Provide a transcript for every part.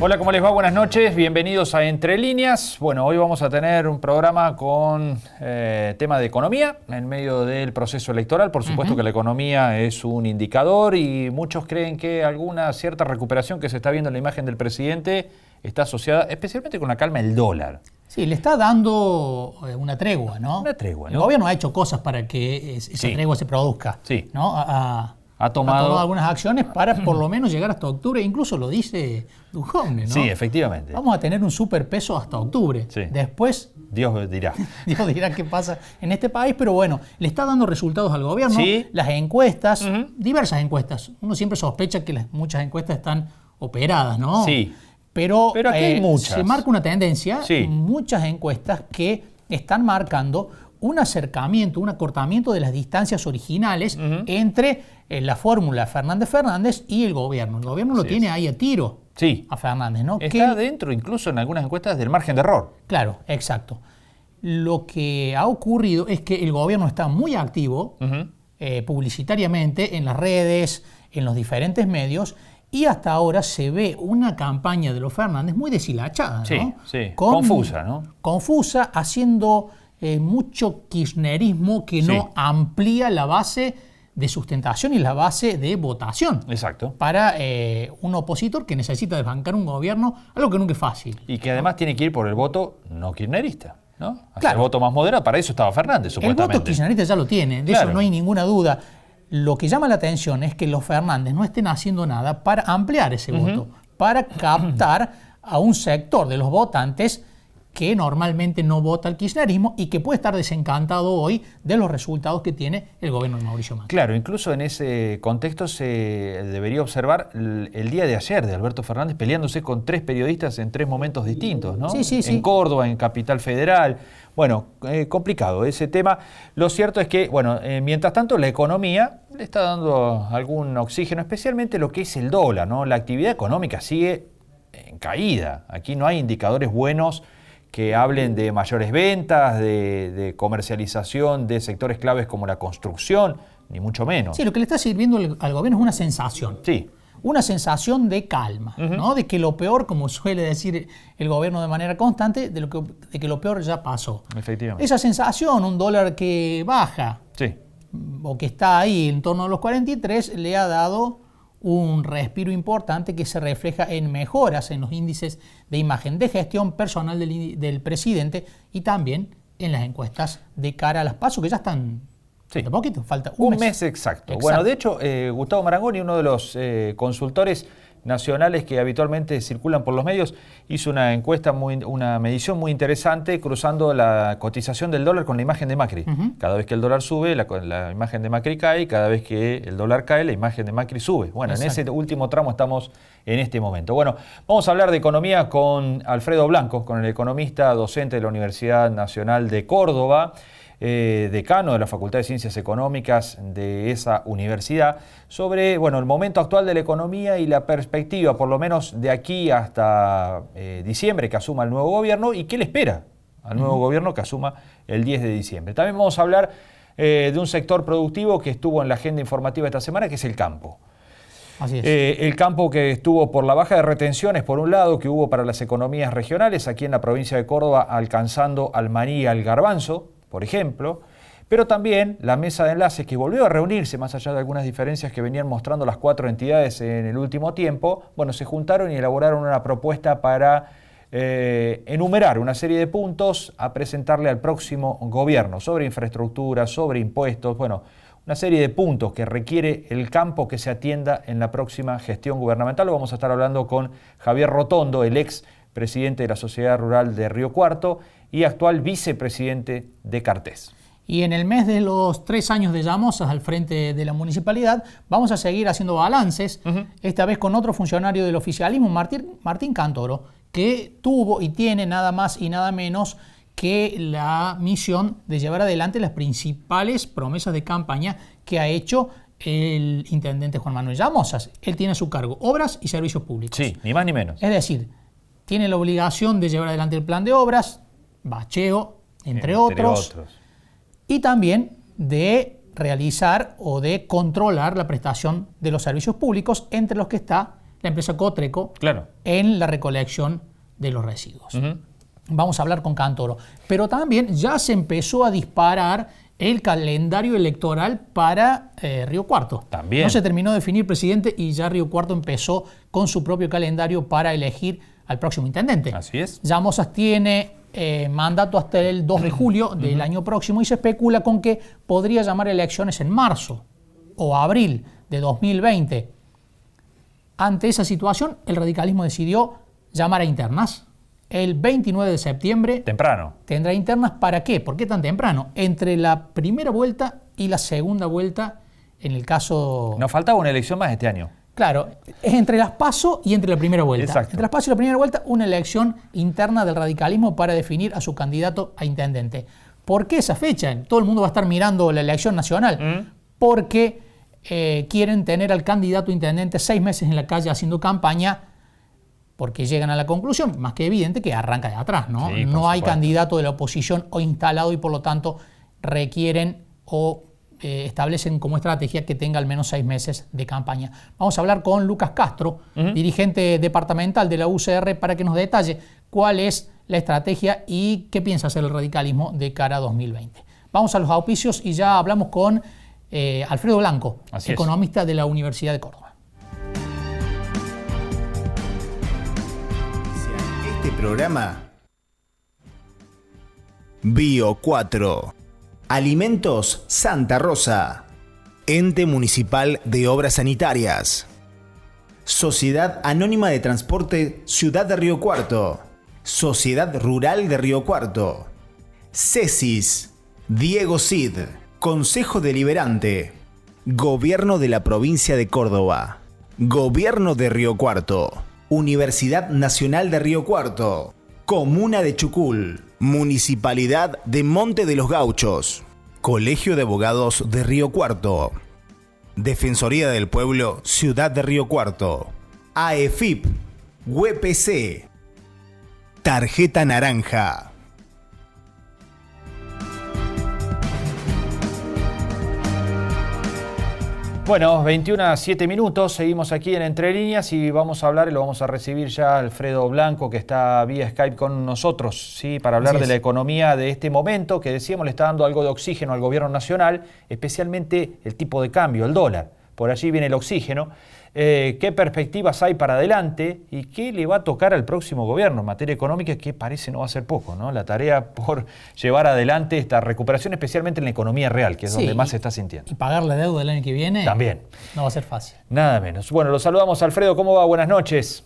Hola, ¿cómo les va? Buenas noches, bienvenidos a Entre Líneas. Bueno, hoy vamos a tener un programa con tema de economía en medio del proceso electoral. Por supuesto que la economía es un indicador y muchos creen que alguna cierta recuperación que se está viendo en la imagen del presidente está asociada especialmente con la calma del dólar. Sí, le está dando una tregua, ¿no? Una tregua, ¿no? El gobierno ha hecho cosas para que esa tregua se produzca, sí, ¿no? Ha tomado algunas acciones para por lo menos llegar hasta octubre, incluso lo dice Duhovne, ¿no? Sí, efectivamente. Vamos a tener un superpeso hasta octubre. Sí. Después Dios dirá. Dios dirá qué pasa en este país, pero bueno, le está dando resultados al gobierno. Sí. Las encuestas, diversas encuestas. Uno siempre sospecha que muchas encuestas están operadas, ¿no? Sí. Pero aquí hay muchas. Se marca una tendencia, sí, muchas encuestas que están marcando un acercamiento, un acortamiento de las distancias originales entre la fórmula Fernández y el gobierno. El gobierno lo tiene ahí a tiro, a Fernández, ¿no? Está dentro incluso en algunas encuestas del margen de error. Claro, exacto. Lo que ha ocurrido es que el gobierno está muy activo publicitariamente en las redes, en los diferentes medios, y hasta ahora se ve una campaña de los Fernández muy deshilachada, ¿no? Sí, sí. Confusa, ¿no? Confusa, haciendo mucho kirchnerismo que no amplía la base de sustentación y la base de votación. Exacto. Para un opositor que necesita desbancar un gobierno, algo que nunca es fácil. Y que además tiene que ir por el voto no kirchnerista, ¿no? Hacia claro. El voto más moderado, para eso estaba Fernández, supuestamente. El voto kirchnerista ya lo tiene, de eso no hay ninguna duda. Lo que llama la atención es que los Fernández no estén haciendo nada para ampliar ese voto, para captar a un sector de los votantes que normalmente no vota el kirchnerismo y que puede estar desencantado hoy de los resultados que tiene el gobierno de Mauricio Macri. Claro, incluso en ese contexto se debería observar el día de ayer de Alberto Fernández peleándose con 3 periodistas en 3 momentos distintos, ¿no? Sí. En Córdoba, en Capital Federal. Bueno, complicado ese tema. Lo cierto es que, bueno, mientras tanto la economía le está dando algún oxígeno, especialmente lo que es el dólar, ¿no? La actividad económica sigue en caída. Aquí no hay indicadores buenos que hablen de mayores ventas, de comercialización de sectores claves como la construcción, ni mucho menos. Sí, lo que le está sirviendo al gobierno es una sensación. Sí. Una sensación de calma, ¿no? De que lo peor, como suele decir el gobierno de manera constante, de que lo peor ya pasó. Efectivamente. Esa sensación, un dólar que baja, o que está ahí en torno a los 43, le ha dado un respiro importante que se refleja en mejoras en los índices de imagen de gestión personal del presidente y también en las encuestas de cara a las PASO, que ya están de poquito, falta un mes exacto. Bueno, de hecho, Gustavo Marangoni, uno de los consultores nacionales que habitualmente circulan por los medios, hizo una encuesta, una medición muy interesante cruzando la cotización del dólar con la imagen de Macri. Cada vez que el dólar sube, la imagen de Macri cae, y cada vez que el dólar cae, la imagen de Macri sube. Bueno, en ese último tramo estamos en este momento. Bueno, vamos a hablar de economía con Alfredo Blanco, con el economista docente de la Universidad Nacional de Córdoba, decano de la Facultad de Ciencias Económicas de esa universidad, sobre el momento actual de la economía y la perspectiva, por lo menos de aquí hasta diciembre, que asuma el nuevo gobierno, y qué le espera al nuevo gobierno que asuma el 10 de diciembre. También vamos a hablar de un sector productivo que estuvo en la agenda informativa esta semana, que es el campo. Así es. El campo que estuvo por la baja de retenciones, por un lado, que hubo para las economías regionales, aquí en la provincia de Córdoba, alcanzando al maní y al garbanzo, por ejemplo, pero también la mesa de enlaces que volvió a reunirse, más allá de algunas diferencias que venían mostrando las 4 entidades en el último tiempo, se juntaron y elaboraron una propuesta para enumerar una serie de puntos a presentarle al próximo gobierno sobre infraestructura, sobre impuestos, una serie de puntos que requiere el campo que se atienda en la próxima gestión gubernamental. Lo vamos a estar hablando con Javier Rotondo, el ex presidente de la Sociedad Rural de Río Cuarto y actual vicepresidente de Cartés. Y en el mes de los 3 años de Llamosas al frente de la municipalidad, vamos a seguir haciendo balances, esta vez con otro funcionario del oficialismo, Martín Cantoro, que tuvo y tiene nada más y nada menos que la misión de llevar adelante las principales promesas de campaña que ha hecho el intendente Juan Manuel Llamosas. Él tiene a su cargo obras y servicios públicos. Sí, ni más ni menos. Es decir, tiene la obligación de llevar adelante el plan de obras, bacheo, entre otros, y también de realizar o de controlar la prestación de los servicios públicos, entre los que está la empresa Cotreco, Claro. en la recolección de los residuos. Vamos a hablar con Cantoro. Pero también ya se empezó a disparar el calendario electoral para Río Cuarto. También. No se terminó de definir presidente y ya Río Cuarto empezó con su propio calendario para elegir al próximo intendente. Así es. Llamosas tiene mandato hasta el 2 de julio del año próximo y se especula con que podría llamar elecciones en marzo o abril de 2020. Ante esa situación, el radicalismo decidió llamar a internas. El 29 de septiembre Temprano. tendrá internas. ¿Para qué? ¿Por qué tan temprano? Entre la primera vuelta y la segunda vuelta, en el caso... Nos faltaba una elección más este año. Claro, es entre las PASO y entre la primera vuelta. Exacto. Entre las PASO y la primera vuelta, una elección interna del radicalismo para definir a su candidato a intendente. ¿Por qué esa fecha? Todo el mundo va a estar mirando la elección nacional. Porque quieren tener al candidato a intendente 6 meses en la calle haciendo campaña, porque llegan a la conclusión, más que evidente, que arranca de atrás, ¿no? Sí, no hay supuesto. candidato de la oposición o instalado y por lo tanto requieren o establecen como estrategia que tenga al menos 6 meses de campaña. Vamos a hablar con Lucas Castro, dirigente departamental de la UCR, para que nos detalle cuál es la estrategia y qué piensa hacer el radicalismo de cara a 2020. Vamos a los auspicios y ya hablamos con Alfredo Blanco, Así es. economista de la Universidad de Córdoba. Este programa Bio 4 Alimentos Santa Rosa, Ente Municipal de Obras Sanitarias, Sociedad Anónima de Transporte Ciudad de Río Cuarto, Sociedad Rural de Río Cuarto, CESIS, Diego Cid, Consejo Deliberante, Gobierno de la Provincia de Córdoba, Gobierno de Río Cuarto, Universidad Nacional de Río Cuarto, Comuna de Chucul, Municipalidad de Monte de los Gauchos, Colegio de Abogados de Río Cuarto, Defensoría del Pueblo Ciudad de Río Cuarto, AEFIP, UPC, Tarjeta Naranja. Bueno, 21:07, seguimos aquí en Entre Líneas y vamos a hablar, y lo vamos a recibir ya Alfredo Blanco, que está vía Skype con nosotros, ¿sí? Para hablar de la economía de este momento, que decíamos le está dando algo de oxígeno al gobierno nacional, especialmente el tipo de cambio, el dólar. Por allí viene el oxígeno. ¿Qué perspectivas hay para adelante y qué le va a tocar al próximo gobierno en materia económica, que parece no va a ser poco, ¿no? La tarea por llevar adelante esta recuperación, especialmente en la economía real, que es donde más se está sintiendo. Y pagar la deuda del año que viene También. no va a ser fácil. Nada menos. Bueno, los saludamos, Alfredo. ¿Cómo va? Buenas noches.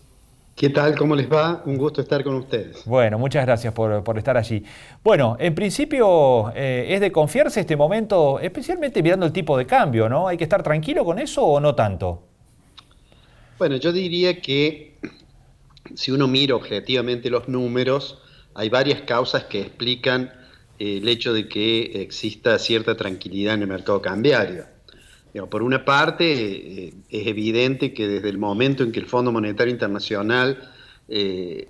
¿Qué tal? ¿Cómo les va? Un gusto estar con ustedes. Bueno, muchas gracias por estar allí. Bueno, en principio es de confiarse este momento, especialmente mirando el tipo de cambio, ¿no? ¿Hay que estar tranquilo con eso o no tanto? Bueno, yo diría que si uno mira objetivamente los números, hay varias causas que explican el hecho de que exista cierta tranquilidad en el mercado cambiario. Por una parte, es evidente que desde el momento en que el Fondo Monetario Internacional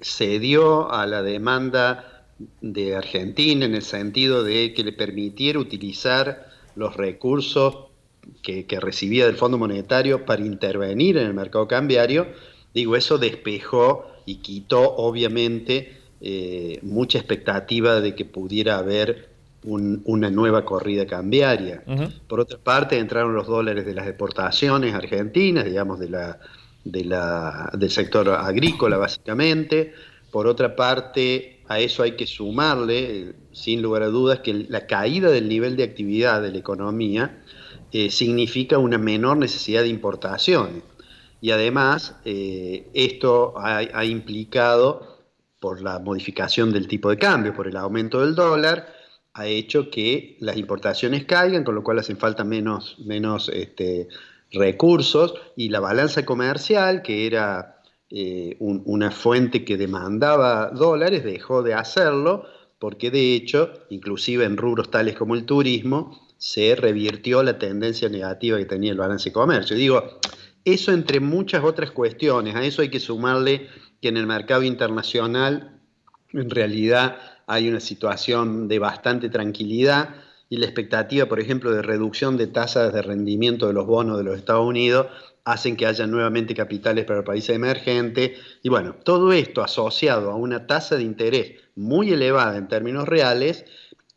cedió a la demanda de Argentina en el sentido de que le permitiera utilizar los recursos que recibía del Fondo Monetario para intervenir en el mercado cambiario, eso despejó y quitó obviamente mucha expectativa de que pudiera haber una nueva corrida cambiaria. Por otra parte, entraron los dólares de las exportaciones argentinas, digamos del sector agrícola básicamente. Por otra parte, a eso hay que sumarle, sin lugar a dudas, que la caída del nivel de actividad de la economía significa una menor necesidad de importaciones. Y además, esto ha implicado, por la modificación del tipo de cambio, por el aumento del dólar, ha hecho que las importaciones caigan, con lo cual hacen falta menos recursos, y la balanza comercial, que era una fuente que demandaba dólares, dejó de hacerlo, porque de hecho, inclusive en rubros tales como el turismo, se revirtió la tendencia negativa que tenía el balance de comercio. Eso entre muchas otras cuestiones, a eso hay que sumarle que en el mercado internacional en realidad hay una situación de bastante tranquilidad y la expectativa, por ejemplo, de reducción de tasas de rendimiento de los bonos de los Estados Unidos hacen que haya nuevamente capitales para países emergentes. Y bueno, todo esto asociado a una tasa de interés muy elevada en términos reales,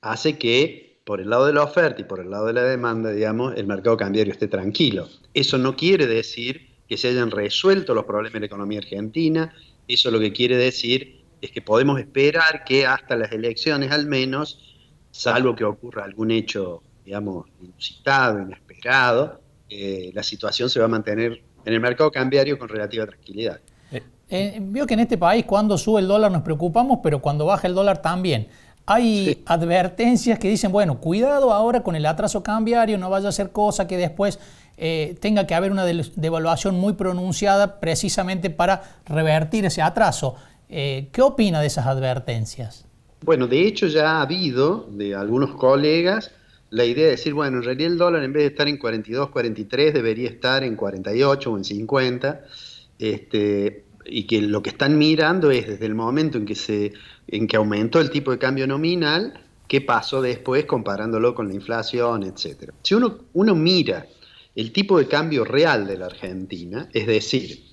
hace que por el lado de la oferta y por el lado de la demanda, digamos, el mercado cambiario esté tranquilo. Eso no quiere decir que se hayan resuelto los problemas de la economía argentina. Eso lo que quiere decir es que podemos esperar que hasta las elecciones al menos, salvo que ocurra algún hecho, digamos, inusitado, inesperado, la situación se va a mantener en el mercado cambiario con relativa tranquilidad. Veo que en este país cuando sube el dólar nos preocupamos, pero cuando baja el dólar también. Hay advertencias que dicen, bueno, cuidado ahora con el atraso cambiario, no vaya a ser cosa que después tenga que haber una devaluación muy pronunciada precisamente para revertir ese atraso. ¿Qué opina de esas advertencias? Bueno, de hecho ya ha habido de algunos colegas la idea de decir, bueno, en realidad el dólar en vez de estar en 42, 43 debería estar en 48 o en 50, y que lo que están mirando es desde el momento en que aumentó el tipo de cambio nominal, qué pasó después comparándolo con la inflación, etc. Si uno mira el tipo de cambio real de la Argentina, es decir,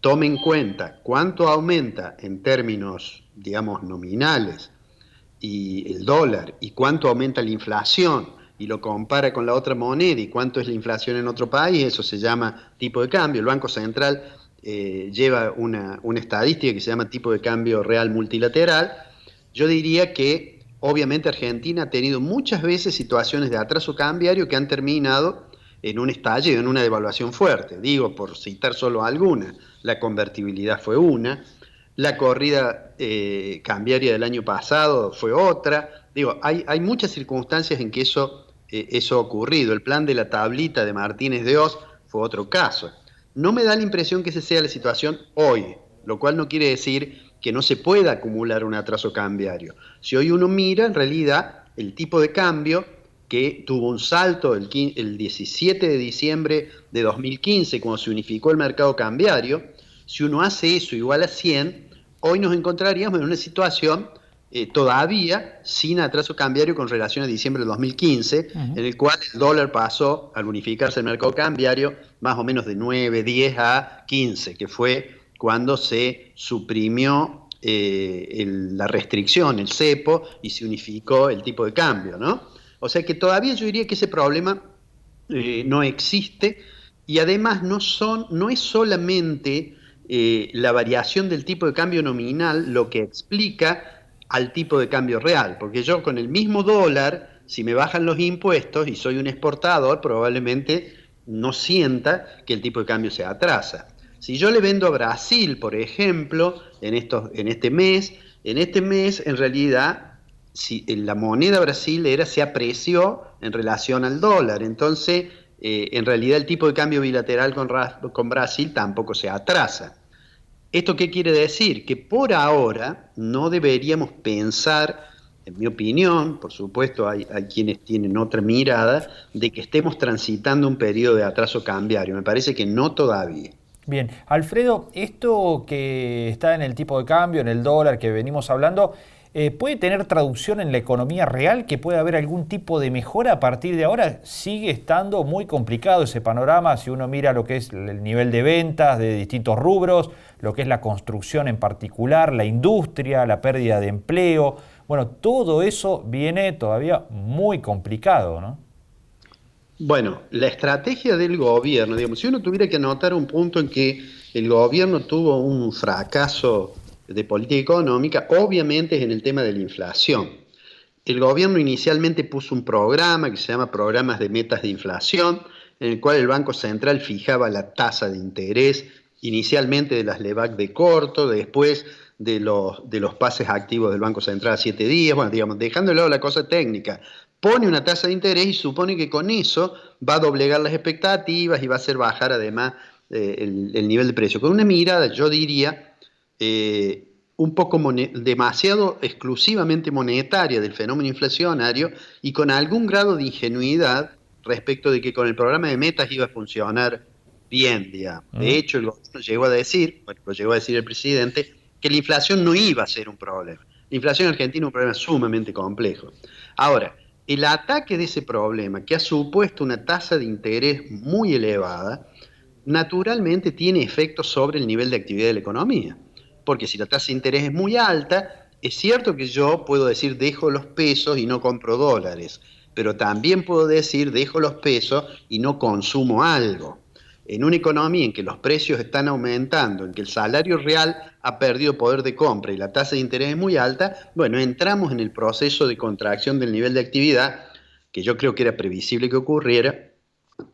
tome en cuenta cuánto aumenta en términos, digamos, nominales y el dólar y cuánto aumenta la inflación y lo compara con la otra moneda y cuánto es la inflación en otro país, eso se llama tipo de cambio. El Banco Central lleva una estadística que se llama tipo de cambio real multilateral. Yo diría que obviamente Argentina ha tenido muchas veces situaciones de atraso cambiario que han terminado en un estallido, en una devaluación fuerte. Digo, por citar solo alguna, la convertibilidad fue una, la corrida cambiaria del año pasado fue otra. Digo, hay muchas circunstancias en que eso ha ocurrido. El plan de la tablita de Martínez de Oz fue otro caso. No me da la impresión que esa sea la situación hoy, lo cual no quiere decir que no se pueda acumular un atraso cambiario. Si hoy uno mira, en realidad, el tipo de cambio que tuvo un salto el 17 de diciembre de 2015, cuando se unificó el mercado cambiario, si uno hace eso igual a 100, hoy nos encontraríamos en una situación todavía sin atraso cambiario con relación a diciembre de 2015, en el cual el dólar pasó, al unificarse el mercado cambiario, más o menos de 9, 10 a 15, que fue cuando se suprimió la restricción, el cepo, y se unificó el tipo de cambio, ¿no? O sea que todavía yo diría que ese problema no existe, y además no es solamente la variación del tipo de cambio nominal lo que explica al tipo de cambio real, porque yo con el mismo dólar, si me bajan los impuestos y soy un exportador, probablemente no sienta que el tipo de cambio se atrasa. Si yo le vendo a Brasil, por ejemplo, en este mes en realidad si la moneda brasilera se apreció en relación al dólar, entonces en realidad el tipo de cambio bilateral con Brasil tampoco se atrasa. ¿Esto qué quiere decir? Que por ahora no deberíamos pensar, en mi opinión, por supuesto hay quienes tienen otra mirada, de que estemos transitando un periodo de atraso cambiario. Me parece que no todavía. Bien, Alfredo, esto que está en el tipo de cambio, en el dólar que venimos hablando, ¿puede tener traducción en la economía real? ¿Que puede haber algún tipo de mejora a partir de ahora? Sigue estando muy complicado ese panorama si uno mira lo que es el nivel de ventas de distintos rubros, lo que es la construcción en particular, la industria, la pérdida de empleo. Bueno, todo eso viene todavía muy complicado, ¿no? Bueno, la estrategia del gobierno, digamos, si uno tuviera que anotar un punto en que el gobierno tuvo un fracaso de política económica, obviamente es en el tema de la inflación. El gobierno inicialmente puso un programa que se llama Programas de Metas de Inflación, en el cual el Banco Central fijaba la tasa de interés, inicialmente de las LEVAC de corto, después de los pases activos del Banco Central a 7 días, bueno, digamos, dejando de lado la cosa técnica, pone una tasa de interés y supone que con eso va a doblegar las expectativas y va a hacer bajar además el nivel de precio. Con una mirada, yo diría, un poco demasiado exclusivamente monetaria del fenómeno inflacionario y con algún grado de ingenuidad respecto de que con el programa de metas iba a funcionar bien, digamos. De hecho, el gobierno llegó a decir, bueno, lo llegó a decir el presidente, que la inflación no iba a ser un problema. La inflación en Argentina es un problema sumamente complejo. Ahora, el ataque de ese problema, que ha supuesto una tasa de interés muy elevada, naturalmente tiene efectos sobre el nivel de actividad de la economía. Porque si la tasa de interés es muy alta, es cierto que yo puedo decir dejo los pesos y no compro dólares, pero también puedo decir dejo los pesos y no consumo algo. En una economía en que los precios están aumentando, en que el salario real ha perdido poder de compra y la tasa de interés es muy alta, bueno, entramos en el proceso de contracción del nivel de actividad, que yo creo que era previsible que ocurriera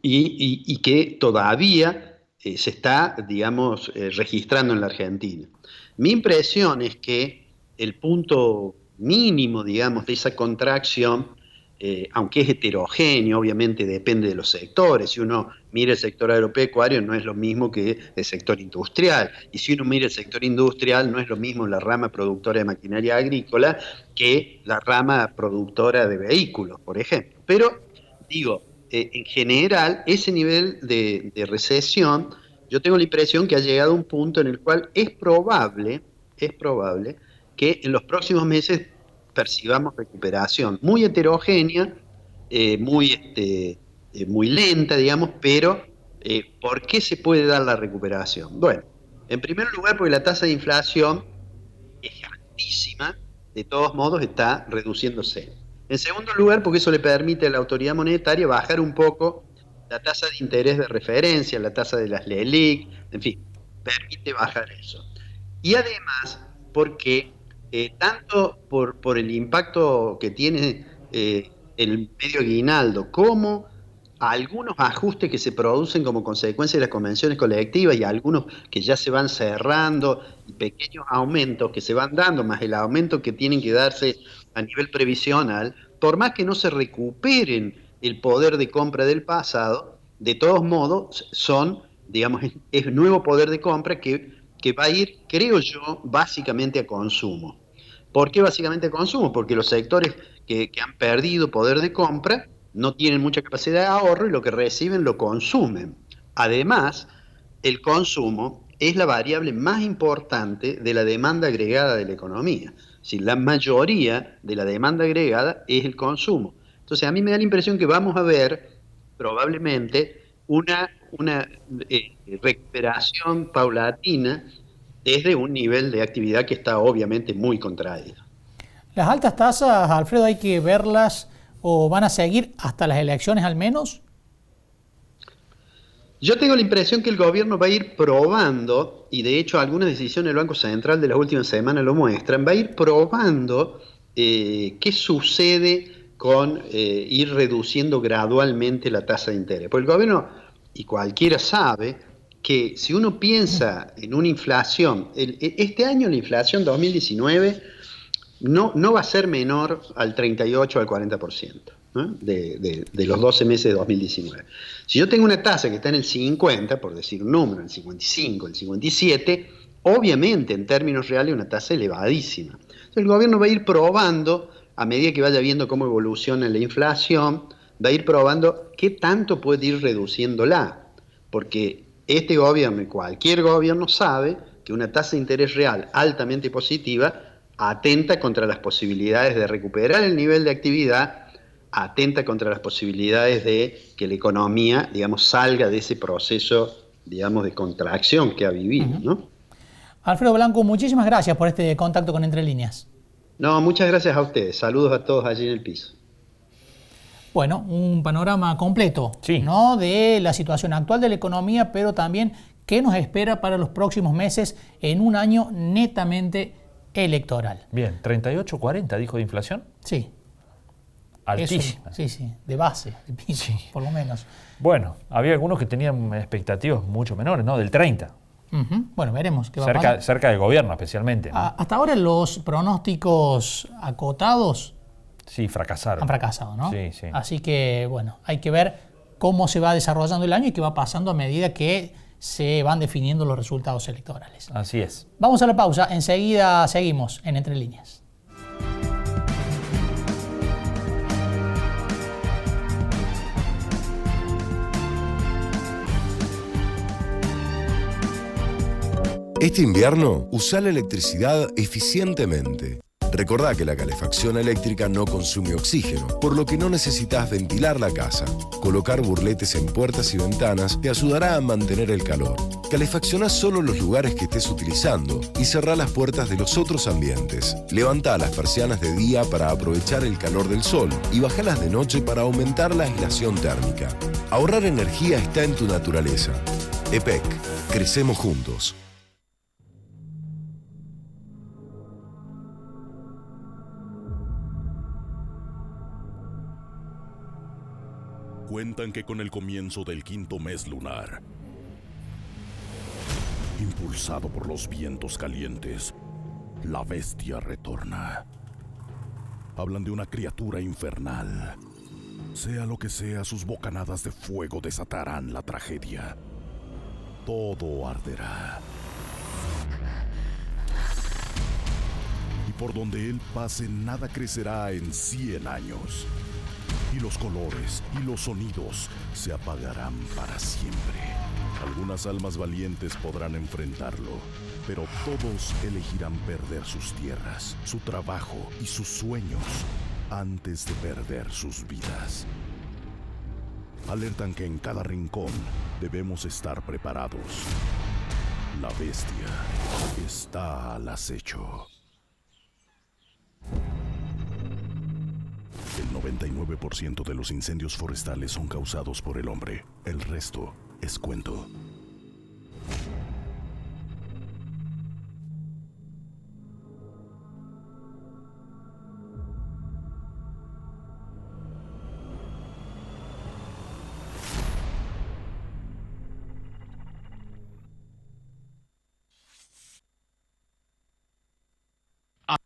y que todavía se está, digamos, registrando en la Argentina. Mi impresión es que el punto mínimo, digamos, de esa contracción, aunque es heterogéneo, obviamente depende de los sectores. Si uno mira el sector agropecuario, no es lo mismo que el sector industrial. Y si uno mira el sector industrial, no es lo mismo la rama productora de maquinaria agrícola que la rama productora de vehículos, por ejemplo. Pero, digo, en general, ese nivel de recesión, yo tengo la impresión que ha llegado a un punto en el cual es probable que en los próximos meses percibamos recuperación muy heterogénea, muy lenta, digamos, pero ¿por qué se puede dar la recuperación? Bueno, en primer lugar porque la tasa de inflación es altísima, de todos modos está reduciéndose. En segundo lugar porque eso le permite a la autoridad monetaria bajar un poco la tasa de interés de referencia, la tasa de las LELIQ, en fin, permite bajar eso. Y además porque tanto por el impacto que tiene el medio aguinaldo como algunos ajustes que se producen como consecuencia de las convenciones colectivas y algunos que ya se van cerrando y pequeños aumentos que se van dando, más el aumento que tienen que darse a nivel previsional, por más que no se recuperen el poder de compra del pasado, de todos modos son, digamos, es nuevo poder de compra que va a ir, creo yo, básicamente a consumo. ¿Por qué básicamente a consumo? Porque los sectores que han perdido poder de compra no tienen mucha capacidad de ahorro y lo que reciben lo consumen. Además, el consumo es la variable más importante de la demanda agregada de la economía. Si la mayoría de la demanda agregada es el consumo. Entonces, a mí me da la impresión que vamos a ver probablemente una recuperación paulatina desde un nivel de actividad que está obviamente muy contraído. Las altas tasas, Alfredo, hay que verlas o van a seguir hasta las elecciones al menos. Yo tengo la impresión que el gobierno va a ir probando, y de hecho algunas decisiones del Banco Central de las últimas semanas lo muestran, va a ir probando qué sucede con ir reduciendo gradualmente la tasa de interés. Porque el gobierno, y cualquiera sabe, que si uno piensa en una inflación, este año la inflación 2019 no va a ser menor al 38 o al 40%, ¿no? de los 12 meses de 2019. Si yo tengo una tasa que está en el 50, por decir un número, el 55, el 57, obviamente en términos reales una tasa elevadísima. Entonces el gobierno va a ir probando, a medida que vaya viendo cómo evoluciona la inflación, va a ir probando qué tanto puede ir reduciéndola, porque este gobierno y cualquier gobierno sabe que una tasa de interés real altamente positiva atenta contra las posibilidades de recuperar el nivel de actividad, atenta contra las posibilidades de que la economía, digamos, salga de ese proceso, digamos, de contracción que ha vivido, ¿no? Alfredo Blanco, muchísimas gracias por este contacto con Entre Líneas. No, muchas gracias a ustedes. Saludos a todos allí en el piso. Bueno, un panorama completo, sí, ¿no? De la situación actual de la economía, pero también qué nos espera para los próximos meses en un año netamente electoral. Bien, 38-40 dijo de inflación. Sí. Altísima. Eso, sí, de base, de piso, sí, por lo menos. Bueno, había algunos que tenían expectativas mucho menores, ¿no? Del 30. Bueno, veremos qué va a pasar. Cerca del gobierno especialmente, ¿no? Hasta ahora los pronósticos acotados sí, fracasaron. Han fracasado, ¿no? Sí, sí. Así que, bueno, hay que ver cómo se va desarrollando el año y qué va pasando a medida que se van definiendo los resultados electorales. Así es. Vamos a la pausa, enseguida seguimos en Entre Líneas. Este invierno, usa la electricidad eficientemente. Recordá que la calefacción eléctrica no consume oxígeno, por lo que no necesitas ventilar la casa. Colocar burletes en puertas y ventanas te ayudará a mantener el calor. Calefaccioná solo los lugares que estés utilizando y cerrá las puertas de los otros ambientes. Levantá las persianas de día para aprovechar el calor del sol y bajalas de noche para aumentar la aislación térmica. Ahorrar energía está en tu naturaleza. EPEC. Crecemos juntos. Cuentan que con el comienzo del 5º mes lunar, impulsado por los vientos calientes, la bestia retorna. Hablan de una criatura infernal. Sea lo que sea, sus bocanadas de fuego desatarán la tragedia. Todo arderá. Y por donde él pase, nada crecerá en 100 años. Y los colores y los sonidos se apagarán para siempre. Algunas almas valientes podrán enfrentarlo, pero todos elegirán perder sus tierras, su trabajo y sus sueños antes de perder sus vidas. Alertan que en cada rincón debemos estar preparados. La bestia está al acecho. El 99% de los incendios forestales son causados por el hombre. El resto es cuento.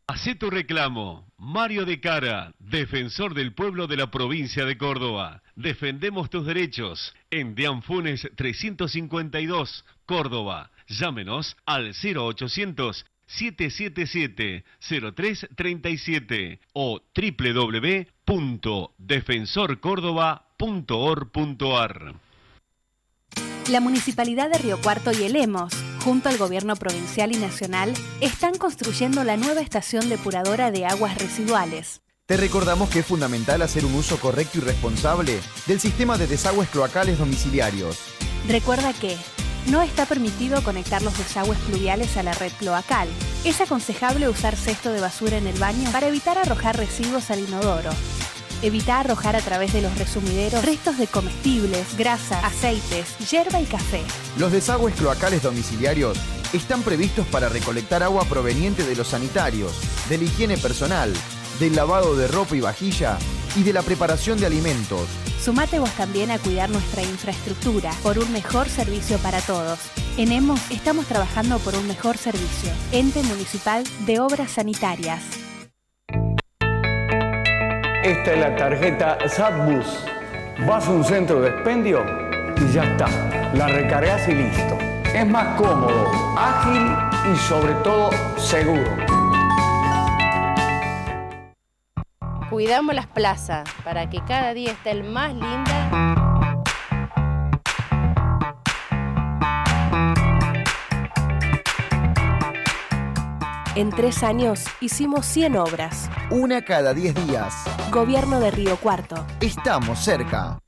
Hacé tu reclamo. Mario de Cara, defensor del pueblo de la provincia de Córdoba. Defendemos tus derechos. En Deán Funes 352, Córdoba. Llámenos al 0800-777-0337 o www.defensorcordoba.org.ar. La Municipalidad de Río Cuarto y el Hemos, junto al Gobierno Provincial y Nacional, están construyendo la nueva estación depuradora de aguas residuales. Te recordamos que es fundamental hacer un uso correcto y responsable del sistema de desagües cloacales domiciliarios. Recuerda que no está permitido conectar los desagües pluviales a la red cloacal. Es aconsejable usar cesto de basura en el baño para evitar arrojar residuos al inodoro. Evita arrojar a través de los resumideros restos de comestibles, grasa, aceites, yerba y café. Los desagües cloacales domiciliarios están previstos para recolectar agua proveniente de los sanitarios, de la higiene personal, del lavado de ropa y vajilla y de la preparación de alimentos. Sumate vos también a cuidar nuestra infraestructura por un mejor servicio para todos. En Hemos estamos trabajando por un mejor servicio. Ente Municipal de Obras Sanitarias. Esta es la tarjeta ZapBus. Vas a un centro de expendio y ya está. La recargas y listo. Es más cómodo, ágil y sobre todo seguro. Cuidamos las plazas para que cada día estén más lindas. En 3 años hicimos 100 obras. Una cada 10 días. Gobierno de Río Cuarto. Estamos cerca.